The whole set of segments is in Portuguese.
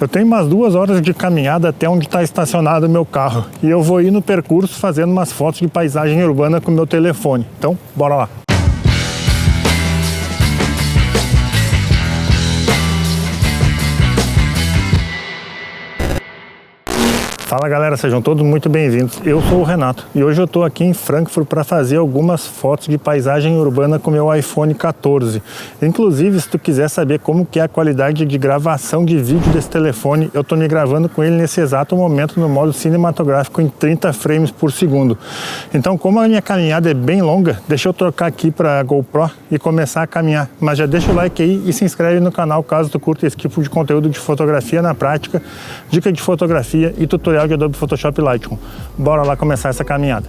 Eu tenho umas 2 horas de caminhada até onde está estacionado o meu carro. E eu vou ir no percurso fazendo umas fotos de paisagem urbana com o meu telefone. Então, bora lá. Fala galera, sejam todos muito bem-vindos. Eu sou o Renato e hoje eu estou aqui em Frankfurt para fazer algumas fotos de paisagem urbana com meu iPhone 14. Inclusive, se tu quiser saber como que é a qualidade de gravação de vídeo desse telefone, eu estou me gravando com ele nesse exato momento no modo cinematográfico em 30 frames por segundo. Então, como a minha caminhada é bem longa, deixa eu trocar aqui para a GoPro e começar a caminhar. Mas já deixa o like aí e se inscreve no canal caso tu curta esse tipo de conteúdo de fotografia na prática, dica de fotografia e tutorial de Adobe Photoshop e Lightroom. Bora lá começar essa caminhada.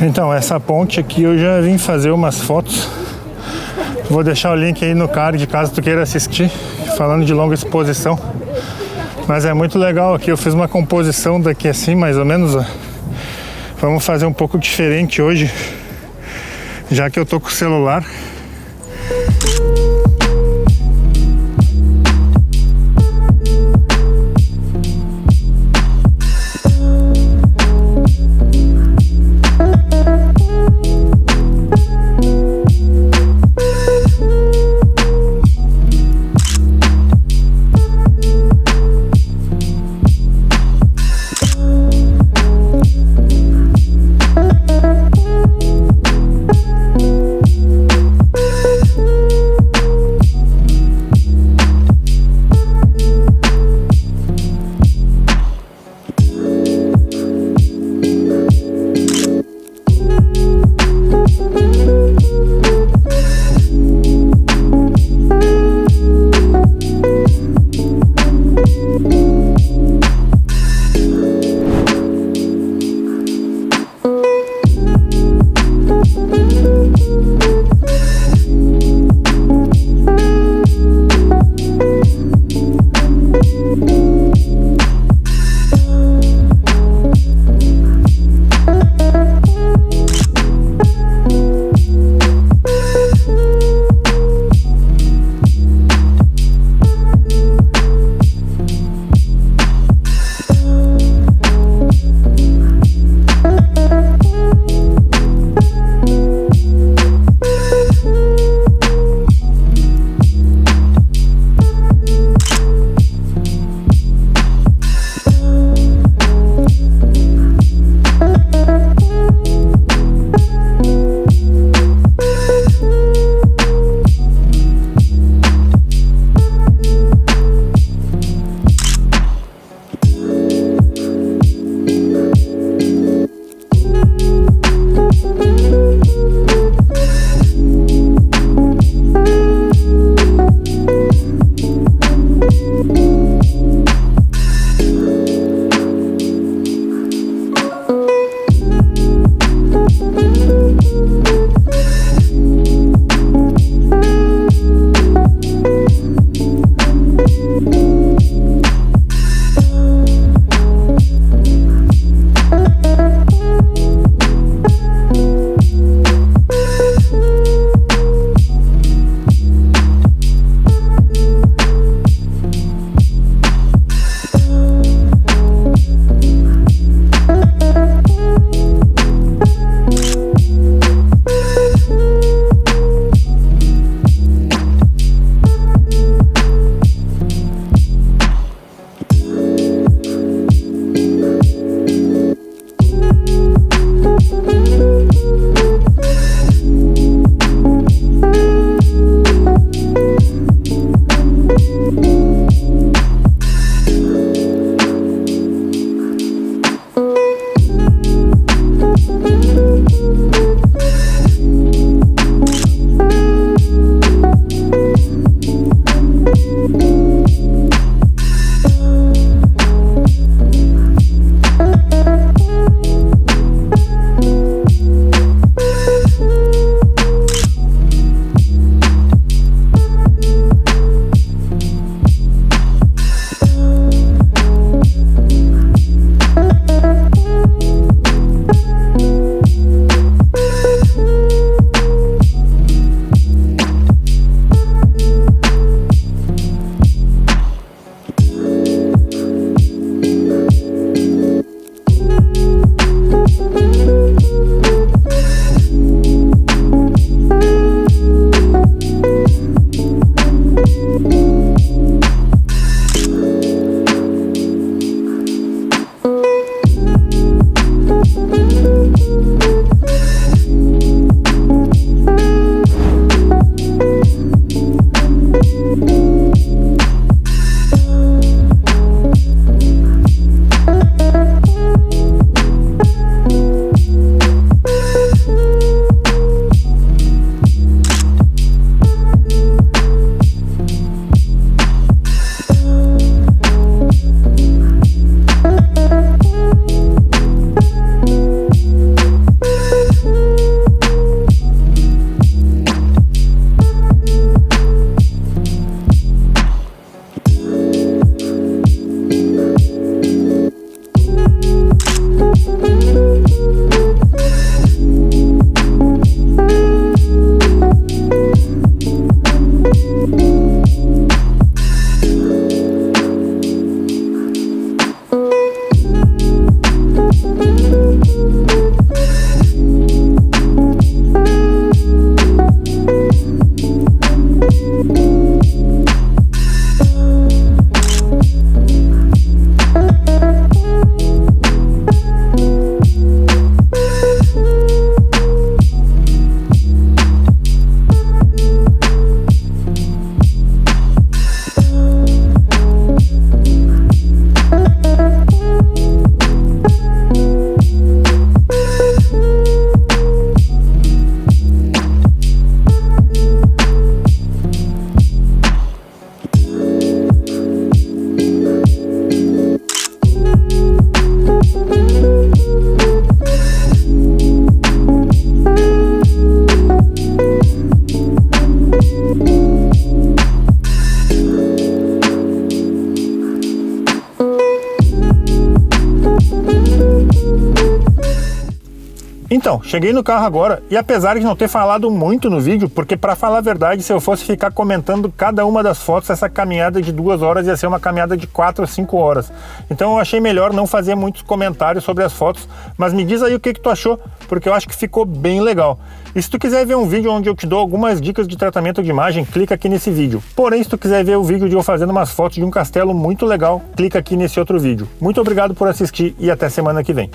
Então, essa ponte aqui eu já vim fazer umas fotos. Vou deixar o link aí no card caso tu queira assistir, falando de longa exposição. Mas é muito legal aqui, eu fiz uma composição daqui assim, mais ou menos, ó. Vamos fazer um pouco diferente hoje, já que eu tô com o celular. Então, cheguei no carro agora e apesar de não ter falado muito no vídeo, porque para falar a verdade, se eu fosse ficar comentando cada uma das fotos, essa caminhada de 2 horas ia ser uma caminhada de 4 ou 5 horas. Então eu achei melhor não fazer muitos comentários sobre as fotos, mas me diz aí o que tu achou, porque eu acho que ficou bem legal. E se tu quiser ver um vídeo onde eu te dou algumas dicas de tratamento de imagem, clica aqui nesse vídeo. Porém, se tu quiser ver o vídeo de eu fazendo umas fotos de um castelo muito legal, clica aqui nesse outro vídeo. Muito obrigado por assistir e até semana que vem.